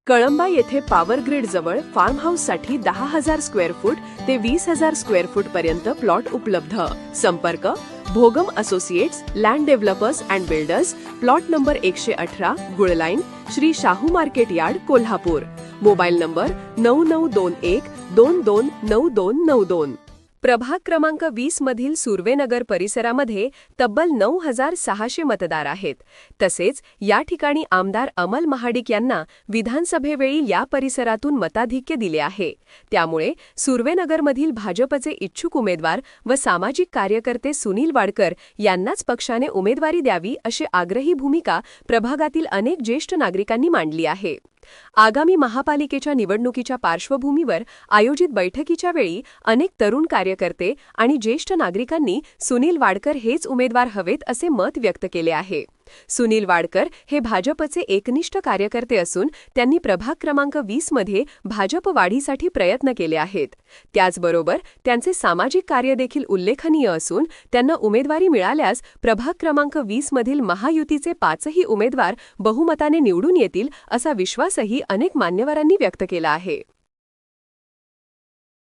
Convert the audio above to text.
कळंबा येथे power grid जवळ farm हाऊससाठी 10,000 स्क्वेअर फूट ते 20,000 स्क्वेअर फूट पर्यंत प्लॉट उपलब्ध। संपर्क Bhogam associates, land developers and builders, plot number 118, गुळलाईन, Shri Shahu market yard, Kolhapur. Mobile number 9921 229292। प्रभाग क्रमांक 20 मधील सुर्वेनगर परिसरामध्ये तब्बल 9,600 मतदार आहेत। तसेच या ठिकाणी आमदार अमल महाडिक यांना विधानसभेवेळी या परिसरातून मताधिक्य दिले आहे। त्यामुळे सुर्वेनगरमधील भाजपचे इच्छुक उमेदवार व सामाजिक कार्यकर्ते सुनील वाडकर यांनाच पक्षाने उमेदवारी द्यावी अशी आग्रही भूमिका प्रभागातील अनेक ज्येष्ठ नागरिकांनी मांडली आहे। आगामी महापालिकेच्या निवडणुकीच्या पार्श्वभूमीवर आयोजित बैठकीच्या वेळी अनेक तरुण कार्यकर्ते आणि ज्येष्ठ नागरिकांनी सुनील वाडकर हेच उमेदवार हवेत असे मत व्यक्त केले आहे। सुनील वाडकर हे भाजपचे एकनिष्ठ कार्यकर्ते असून त्यांनी प्रभाग क्रमांक 20 मध्ये भाजप वाढीसाठी प्रयत्न केले आहेत। त्याचबरोबर त्यांचे सामाजिक कार्य देखील उल्लेखनीय असून त्यांना उमेदवारी मिळाल्यास प्रभाग क्रमांक 20 मधील महायुतीचे 5ही उमेदवार बहुमताने निवडून येतील असा विश्वासही अनेक मान्यवरांनी व्यक्त केला आहे।